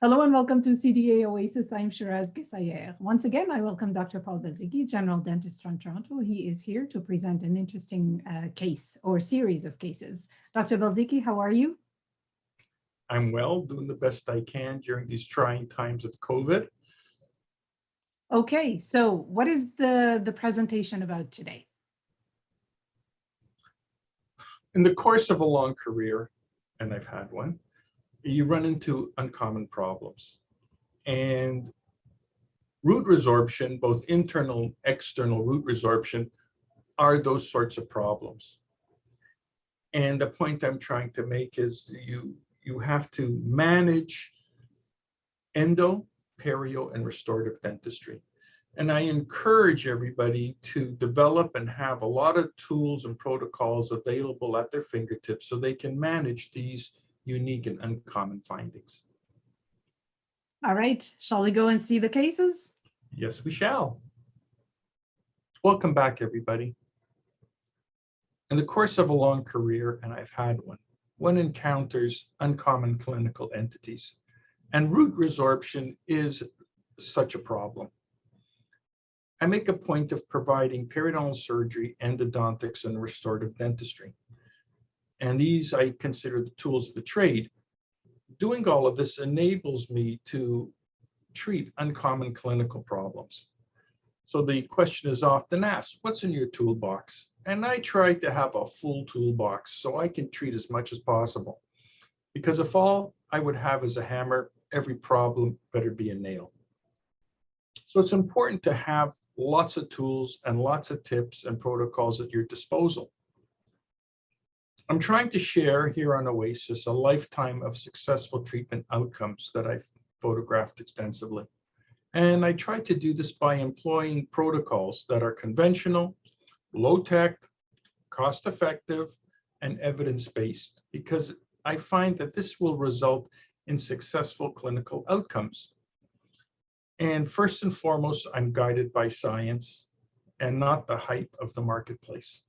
Hello and welcome to CDA Oasis. I'm Shiraz Gisayer. Once again, I welcome Dr. Paul Bazicki, General Dentist from Toronto. He is here to present an interesting case or series of cases. Dr. Bazicki, how are you? I'm well, doing the best I can during these trying times of COVID. Okay, so what is the presentation about today? In the course of a long career, and I've had one, you run into uncommon problems. And root resorption, both internal and external root resorption, are those sorts of problems. And the point I'm trying to make is you have to manage endo, perio, and restorative dentistry. And I encourage everybody to develop and have a lot of tools and protocols available at their fingertips so they can manage these unique and uncommon findings. All right, shall we go and see the cases? Yes, we shall. Welcome back, everybody. In the course of a long career, and I've had one encounters uncommon clinical entities, and root resorption is such a problem. I make a point of providing periodontal surgery, endodontics, and restorative dentistry. And these I consider the tools of the trade. Doing all of this enables me to treat uncommon clinical problems. So the question is often asked, what's in your toolbox? And I try to have a full toolbox so I can treat as much as possible. Because if all I would have is a hammer, every problem better be a nail. So it's important to have lots of tools and lots of tips and protocols at your disposal. I'm trying to share here on Oasis a lifetime of successful treatment outcomes that I've photographed extensively. And I try to do this by employing protocols that are conventional, low-tech, cost-effective, and evidence-based, because I find that this will result in successful clinical outcomes. And first and foremost, I'm guided by science and not the hype of the marketplace.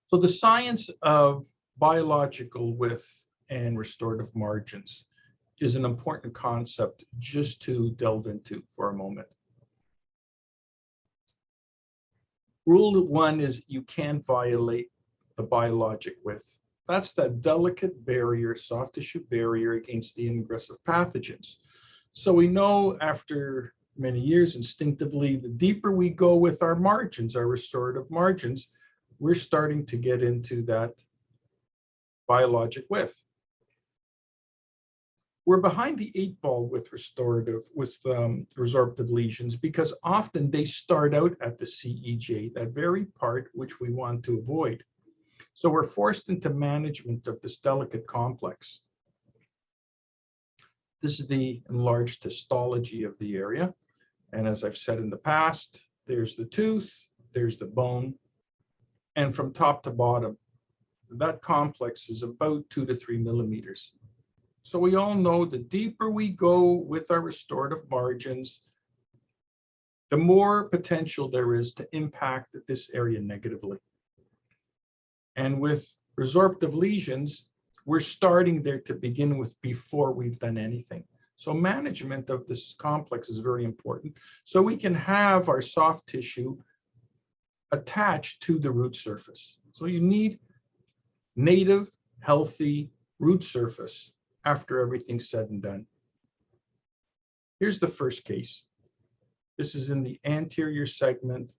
So the science of biological width and restorative margins is an important concept just to delve into for a moment. Rule one is you can't violate the biologic width. That's that delicate barrier, soft tissue barrier against the ingress of pathogens. So we know after many years instinctively, the deeper we go with our margins, our restorative margins, we're starting to get into that biologic width. We're behind the 8 ball with resorptive lesions because often they start out at the CEJ, that very part which we want to avoid. So we're forced into management of this delicate complex. This is the enlarged histology of the area. And as I've said in the past, there's the tooth, there's the bone, and from top to bottom, that complex is about 2 to 3 millimeters. So we all know the deeper we go with our restorative margins, the more potential there is to impact this area negatively. And with resorptive lesions, we're starting there to begin with before we've done anything. So management of this complex is very important. So we can have our soft tissue attached to the root surface. So you need native, healthy root surface after everything's said and done. Here's the first case. This is in the anterior segment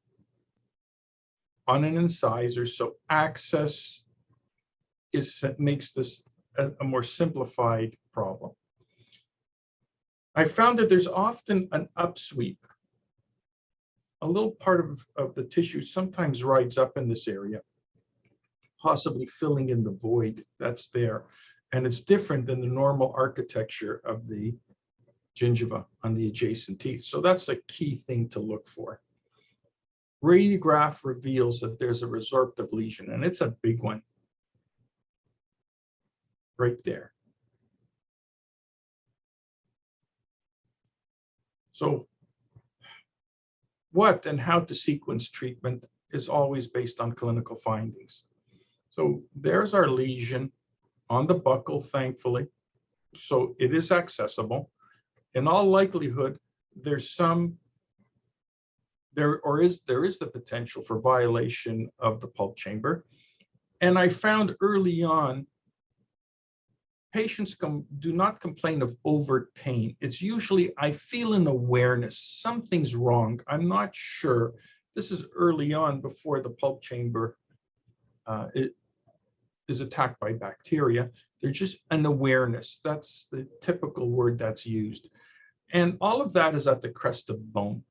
on an incisor, so access makes this a more simplified problem. I found that there's often an upsweep. A little part of the tissue sometimes rides up in this area, possibly filling in the void that's there. And it's different than the normal architecture of the gingiva on the adjacent teeth. So that's a key thing to look for. Radiograph reveals that there's a resorptive lesion, and it's a big one right there. So what and how to sequence treatment is always based on clinical findings. So there's our lesion on the buccal, thankfully. So it is accessible. In all likelihood, there is the potential for violation of the pulp chamber. And I found early on, patients do not complain of overt pain. It's usually, I feel an awareness, something's wrong. I'm not sure. This is early on before the pulp chamber is attacked by bacteria. There's just an awareness. That's the typical word that's used. And all of that is at the crest of bone.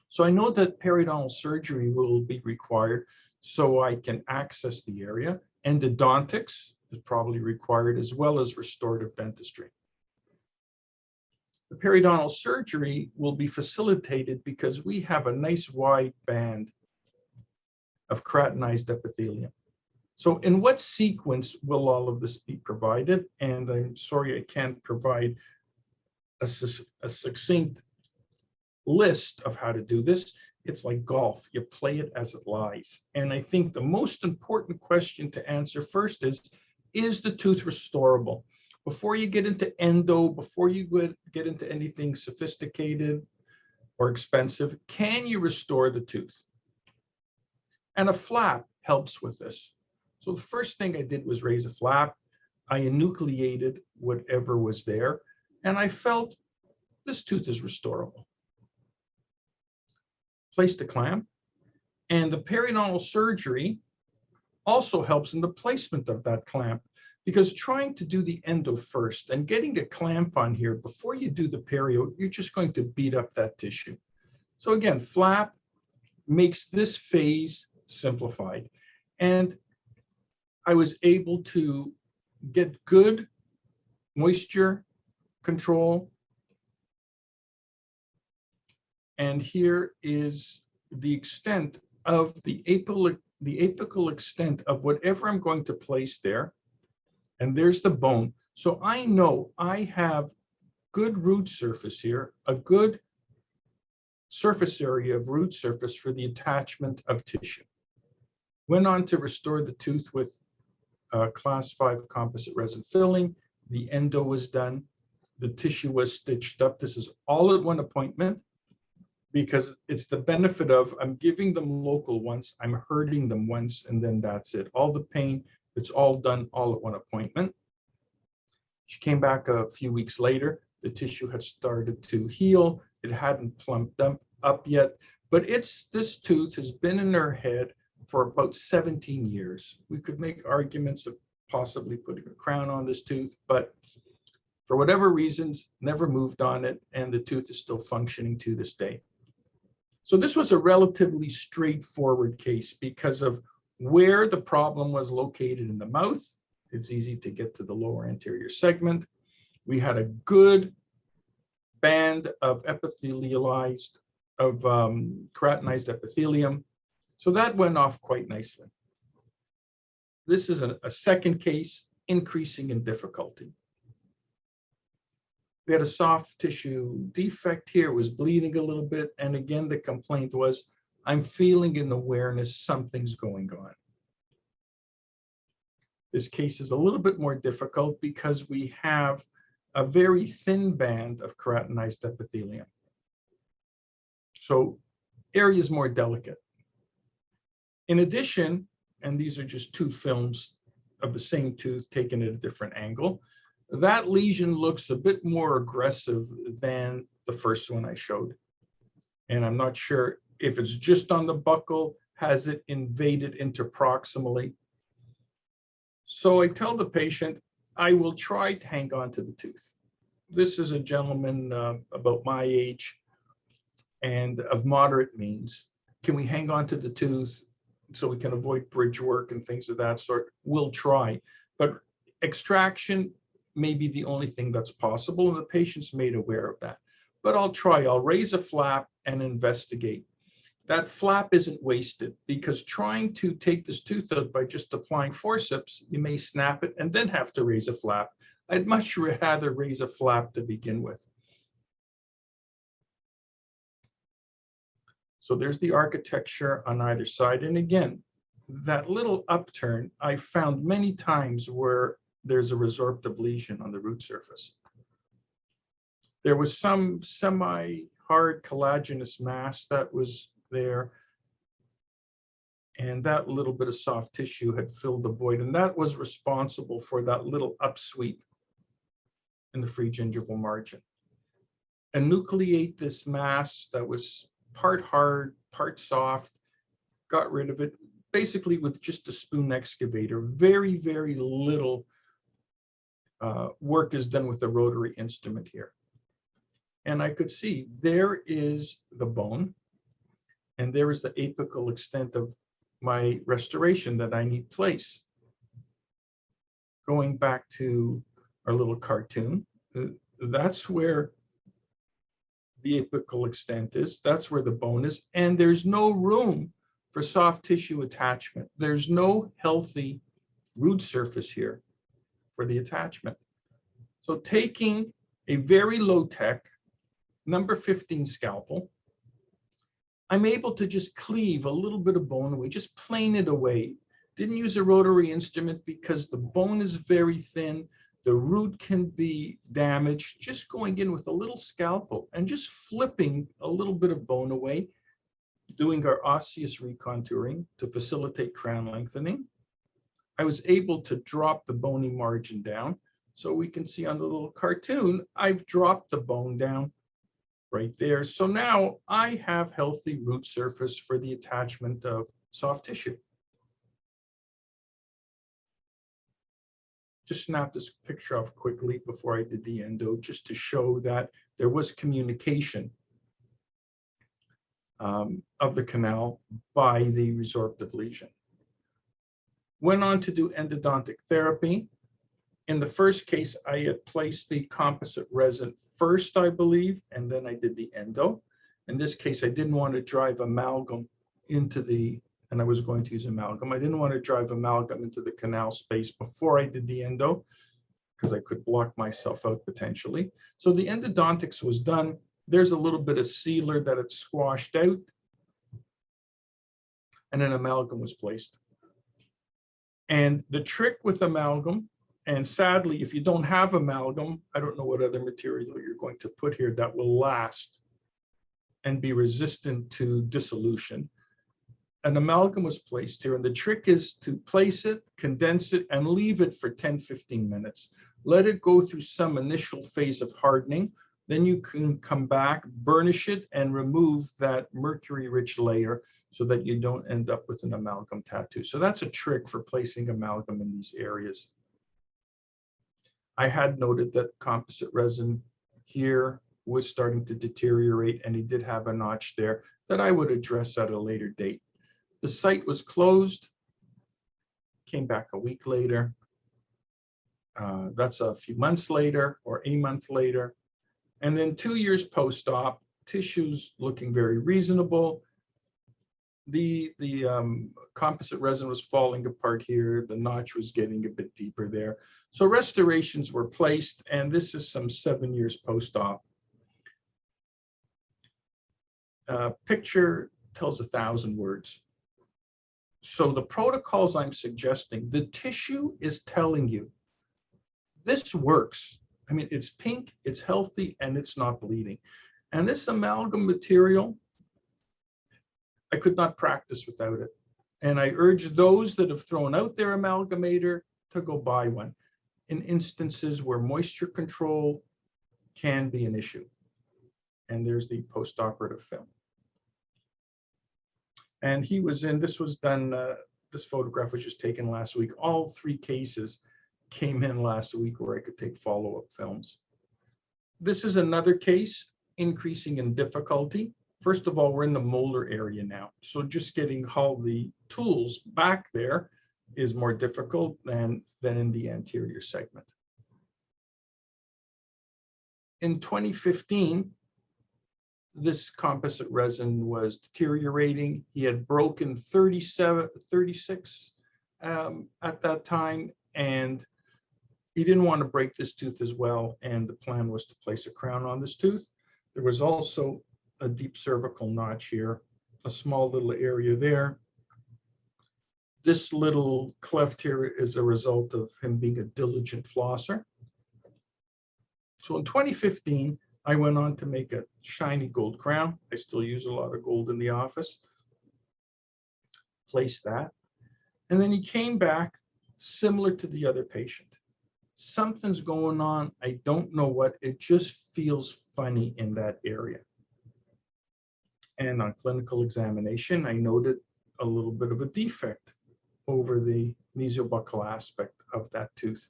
So I know that periodontal surgery will be required so I can access the area. Endodontics is probably required, as well as restorative dentistry. The periodontal surgery will be facilitated because we have a nice wide band of keratinized epithelium. So in what sequence will all of this be provided? And I'm sorry I can't provide a succinct list of how to do this. It's like golf. You play it as it lies. And I think the most important question to answer first is the tooth restorable? Before you get into endo, before you get into anything sophisticated or expensive, can you restore the tooth? And a flap helps with this. So the first thing I did was raise a flap. I enucleated whatever was there, and I felt this tooth is restorable. Placed a clamp, and the periodontal surgery also helps in the placement of that clamp, because trying to do the endo first and getting a clamp on here before you do the perio, you're just going to beat up that tissue. So again, flap makes this phase simplified. And I was able to get good moisture control. And here is the extent of the apical extent of whatever I'm going to place there. And there's the bone. So I know I have good root surface here, a good surface area of root surface for the attachment of tissue. Went on to restore the tooth with class 5 composite resin filling. The endo was done. The tissue was stitched up. This is all at one appointment, because it's the benefit of I'm giving them local once, I'm hurting them once, and then that's it. All the pain, it's all done all at one appointment. She came back a few weeks later. The tissue had started to heal. It hadn't plumped up yet, but this tooth has been in her head for about 17 years. We could make arguments of possibly putting a crown on this tooth, but for whatever reasons, never moved on it, and the tooth is still functioning to this day. So this was a relatively straightforward case because of where the problem was located in the mouth. It's easy to get to the lower anterior segment. We had a good band of epithelialized, keratinized epithelium. So that went off quite nicely. This is a second case, increasing in difficulty. We had a soft tissue defect here, was bleeding a little bit. And again, the complaint was, I'm feeling an awareness, something's going on. This case is a little bit more difficult because we have a very thin band of keratinized epithelium. So area is more delicate. In addition, and these are just two films of the same tooth taken at a different angle, that lesion looks a bit more aggressive than the first one I showed. And I'm not sure if it's just on the buccal, has it invaded interproximally? So I tell the patient, I will try to hang on to the tooth. This is a gentleman about my age and of moderate means. Can we hang on to the tooth so we can avoid bridge work and things of that sort? We'll try. But extraction may be the only thing that's possible, and the patient's made aware of that. But I'll try. I'll raise a flap and investigate. That flap isn't wasted, because trying to take this tooth out by just applying forceps, you may snap it and then have to raise a flap. I'd much rather raise a flap to begin with. So there's the architecture on either side. And again, that little upturn I found many times where there's a resorptive lesion on the root surface. There was some semi-hard collagenous mass that was there, and that little bit of soft tissue had filled the void, and that was responsible for that little upsweep in the free gingival margin. Enucleate this mass that was part hard, part soft, got rid of it, basically with just a spoon excavator. Very, very little work is done with a rotary instrument here. And I could see there is the bone, and there is the apical extent of my restoration that I need place. Going back to our little cartoon, that's where the apical extent is, that's where the bone is, and there's no room for soft tissue attachment. There's no healthy root surface here for the attachment. So taking a very low-tech number 15 scalpel, I'm able to just cleave a little bit of bone away, just plane it away. Didn't use a rotary instrument because the bone is very thin. The root can be damaged. Just going in with a little scalpel and just flipping a little bit of bone away, doing our osseous recontouring to facilitate crown lengthening. I was able to drop the bony margin down. So we can see on the little cartoon, I've dropped the bone down right there. So now I have healthy root surface for the attachment of soft tissue. Just snap this picture off quickly before I did the endo, just to show that there was communication of the canal by the resorptive lesion. Went on to do endodontic therapy. In the first case, I had placed the composite resin first, I believe, and then I did the endo. In this case, I didn't want to drive amalgam into the, and I was going to use amalgam. I didn't want to drive amalgam into the canal space before I did the endo, because I could block myself out potentially. So the endodontics was done. There's a little bit of sealer that had squashed out, and an amalgam was placed. And the trick with amalgam, and sadly, if you don't have amalgam, I don't know what other material you're going to put here that will last and be resistant to dissolution. An amalgam was placed here, and the trick is to place it, condense it, and leave it for 10-15 minutes. Let it go through some initial phase of hardening. Then you can come back, burnish it, and remove that mercury-rich layer so that you don't end up with an amalgam tattoo. So that's a trick for placing amalgam in these areas. I had noted that composite resin here was starting to deteriorate, and he did have a notch there that I would address at a later date. The site was closed, came back a week later. That's a few months later or a month later. And then 2 years post-op, tissues looking very reasonable. The composite resin was falling apart here. The notch was getting a bit deeper there. So restorations were placed, and this is some 7 years post-op. Picture tells 1,000 words. So the protocols I'm suggesting, the tissue is telling you, this works. I mean, it's pink, it's healthy, and it's not bleeding. And this amalgam material, I could not practice without it. And I urge those that have thrown out their amalgamator to go buy one in instances where moisture control can be an issue. And there's the post-operative film. And he was in, this was done, this photograph was just taken last week. All 3 cases came in last week where I could take follow-up films. This is another case increasing in difficulty. First of all, we're in the molar area now. So just getting all the tools back there is more difficult than in the anterior segment. In 2015, this composite resin was deteriorating. He had broken 36 at that time, and he didn't want to break this tooth as well. And the plan was to place a crown on this tooth. There was also a deep cervical notch here a small little area there. This little cleft here is a result of him being a diligent flosser. So in 2015, I went on to make a shiny gold crown. I still use a lot of gold in the office. Place that. And then he came back similar to the other patient. Something's going on. I don't know what. It just feels funny in that area. And on clinical examination, I noted a little bit of a defect over the mesiobuccal aspect of that tooth.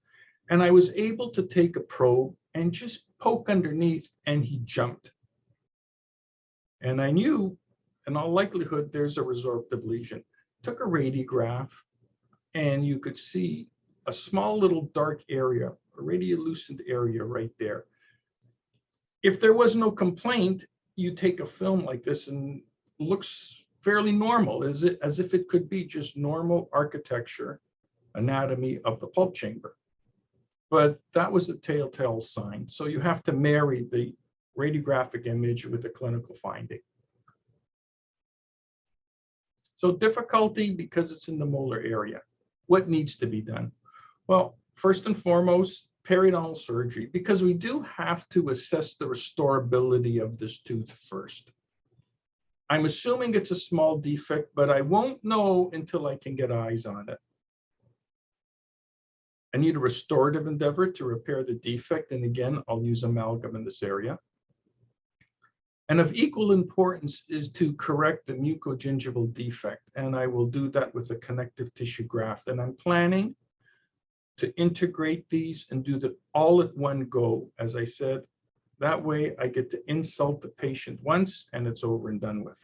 And I was able to take a probe and just poke underneath, and he jumped. And I knew, in all likelihood, there's a resorptive lesion. Took a radiograph, and you could see a small little dark area, a radiolucent area right there. If there was no complaint, you take a film like this and it looks fairly normal, as if it could be just normal architecture, anatomy of the pulp chamber. But that was a telltale sign. So you have to marry the radiographic image with the clinical finding. So difficulty because it's in the molar area. What needs to be done? Well, first and foremost, periodontal surgery, because we do have to assess the restorability of this tooth first. I'm assuming it's a small defect, but I won't know until I can get eyes on it. I need a restorative endeavor to repair the defect, and again, I'll use amalgam in this area. And of equal importance is to correct the mucogingival defect, and I will do that with a connective tissue graft. And I'm planning to integrate these and do that all at one go. As I said, that way I get to insult the patient once and it's over and done with.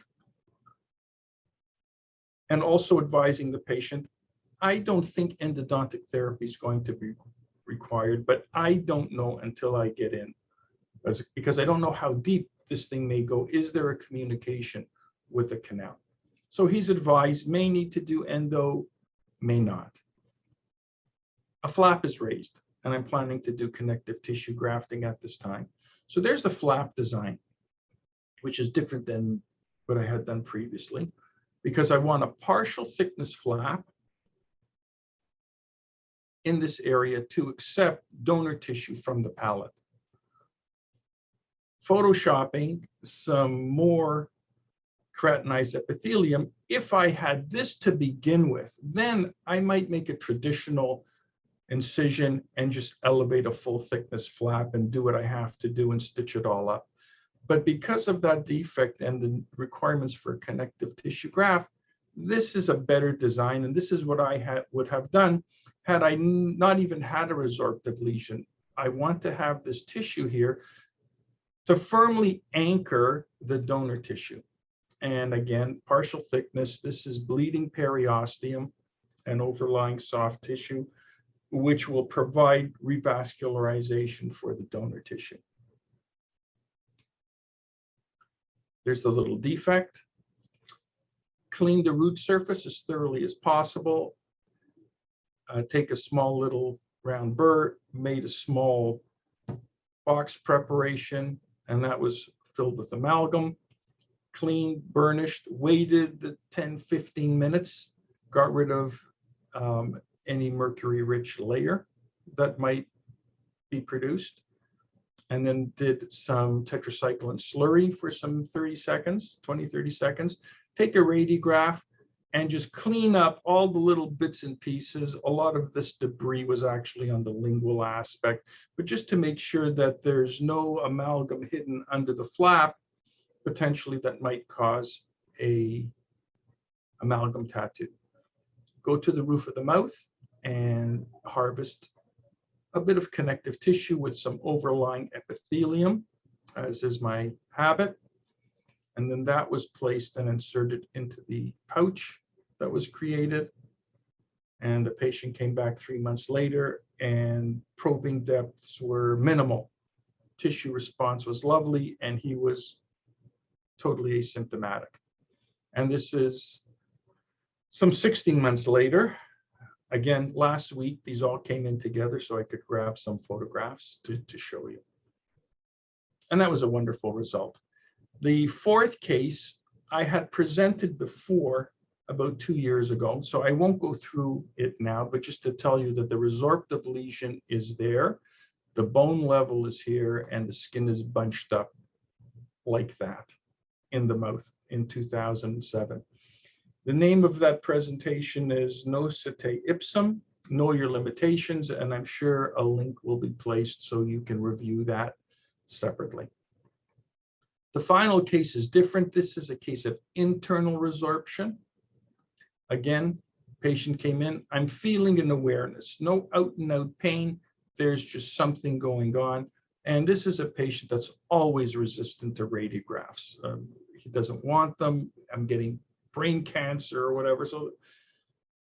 And also advising the patient, I don't think endodontic therapy is going to be required, but I don't know until I get in, because I don't know how deep this thing may go. Is there a communication with the canal? So he's advised, may need to do endo, may not. A flap is raised, and I'm planning to do connective tissue grafting at this time. So there's the flap design, which is different than what I had done previously, because I want a partial thickness flap in this area to accept donor tissue from the palate. Photoshopping some more keratinized epithelium. If I had this to begin with, then I might make a traditional incision and just elevate a full thickness flap and do what I have to do and stitch it all up. But because of that defect and the requirements for a connective tissue graft, this is a better design, and this is what I would have done had I not even had a resorptive lesion. I want to have this tissue here to firmly anchor the donor tissue. And again, partial thickness, this is bleeding periosteum and overlying soft tissue, which will provide revascularization for the donor tissue. There's the little defect. Clean the root surface as thoroughly as possible. Take a small little round burr, made a small box preparation, and that was filled with amalgam. Cleaned, burnished, waited the 10-15 minutes, got rid of any mercury-rich layer that might be produced, and then did some tetracycline slurry for some 30 seconds, 20-30 seconds. Take a radiograph and just clean up all the little bits and pieces. A lot of this debris was actually on the lingual aspect, but just to make sure that there's no amalgam hidden under the flap, potentially that might cause a amalgam tattoo. Go to the roof of the mouth and harvest a bit of connective tissue with some overlying epithelium, as is my habit. And then that was placed and inserted into the pouch that was created. And the patient came back 3 months later, and probing depths were minimal. Tissue response was lovely, and he was totally asymptomatic. And this is some 16 months later. Again, last week, these all came in together so I could grab some photographs to show you. And that was a wonderful result. The fourth case I had presented before about 2 years ago, so I won't go through it now, but just to tell you that the resorptive lesion is there, the bone level is here, and the skin is bunched up like that in the mouth in 2007. The name of that presentation is Nocite Ipsum, Know Your Limitations, and I'm sure a link will be placed so you can review that separately. The final case is different. This is a case of internal resorption. Again, patient came in, I'm feeling an awareness, no out and out pain, there's just something going on. And this is a patient that's always resistant to radiographs. He doesn't want them. I'm getting brain cancer or whatever. So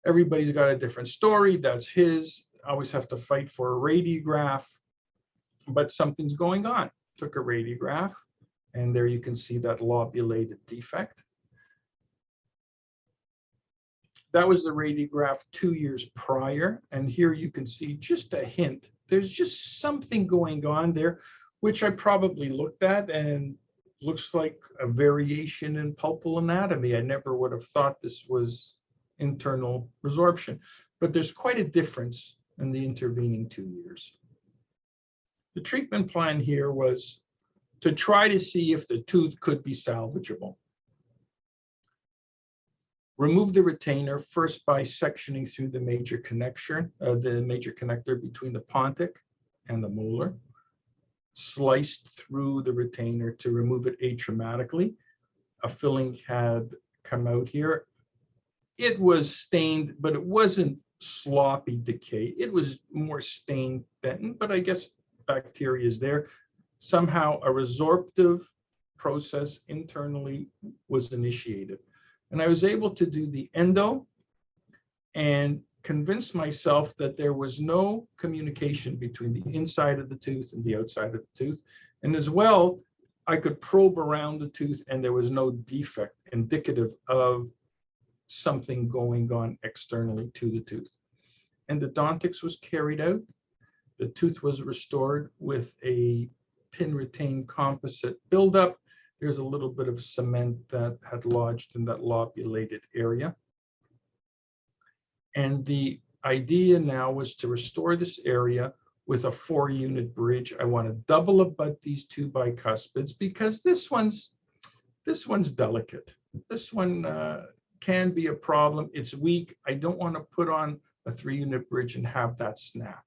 everybody's got a different story. That's his. I always have to fight for a radiograph, but something's going on. Took a radiograph, and there you can see that lobulated defect. That was the radiograph 2 years prior, and here you can see just a hint. There's just something going on there, which I probably looked at and looks like a variation in pulpal anatomy. I never would have thought this was internal resorption, but there's quite a difference in the intervening 2 years. The treatment plan here was to try to see if the tooth could be salvageable. Remove the retainer first by sectioning through the major connector between the pontic and the molar. Sliced through the retainer to remove it atraumatically. A filling had come out here. It was stained, but it wasn't sloppy decay. It was more stained then, but I guess bacteria is there. Somehow a resorptive process internally was initiated. And I was able to do the endo and convince myself that there was no communication between the inside of the tooth and the outside of the tooth. And as well, I could probe around the tooth and there was no defect indicative of something going on externally to the tooth. Endodontics was carried out. The tooth was restored with a pin retained composite buildup. There's a little bit of cement that had lodged in that lobulated area. And the idea now was to restore this area with a 4-unit bridge. I want to double abut these 2 bicuspids because this one's delicate. This one can be a problem. It's weak. I don't want to put on a 3-unit bridge and have that snap.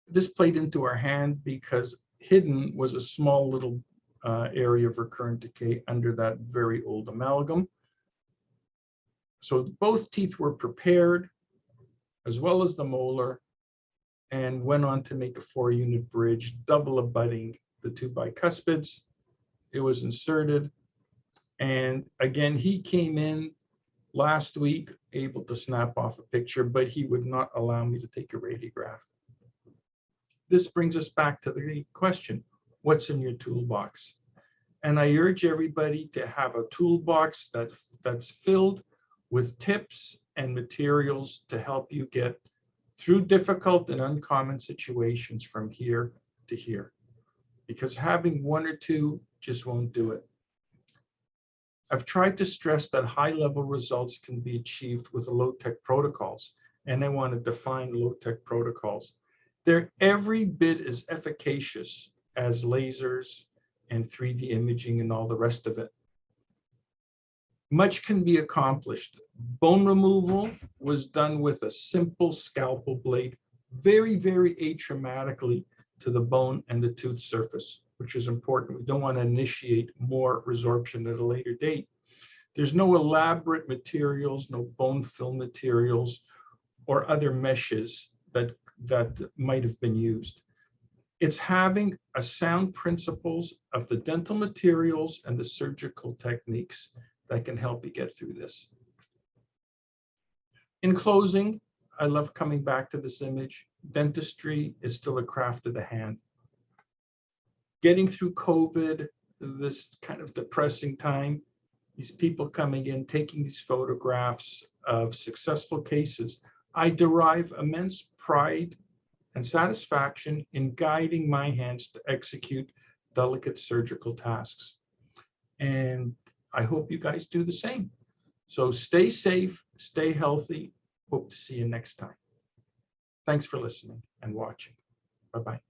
This played into our hand because hidden was a small little area of recurrent decay under that very old amalgam. So both teeth were prepared, as well as the molar, and went on to make a 4-unit bridge, double abutting the 2 bicuspids. It was inserted. And again, he came in last week, able to snap off a picture, but he would not allow me to take a radiograph. This brings us back to the question, what's in your toolbox? And I urge everybody to have a toolbox that's filled with tips and materials to help you get through difficult and uncommon situations from here to here. Because having 1 or 2 just won't do it. I've tried to stress that high-level results can be achieved with low-tech protocols, and I want to define low-tech protocols. They're every bit as efficacious as lasers and 3D imaging and all the rest of it. Much can be accomplished. Bone removal was done with a simple scalpel blade, very, very atraumatically to the bone and the tooth surface, which is important. We don't want to initiate more resorption at a later date. There's no elaborate materials, no bone fill materials, or other meshes that might have been used. It's having a sound principles of the dental materials and the surgical techniques that can help you get through this. In closing, I love coming back to this image. Dentistry is still a craft of the hand. Getting through COVID, this kind of depressing time, these people coming in, taking these photographs of successful cases, I derive immense pride and satisfaction in guiding my hands to execute delicate surgical tasks. And I hope you guys do the same. So stay safe, stay healthy. Hope to see you next time. Thanks for listening and watching. Bye-bye.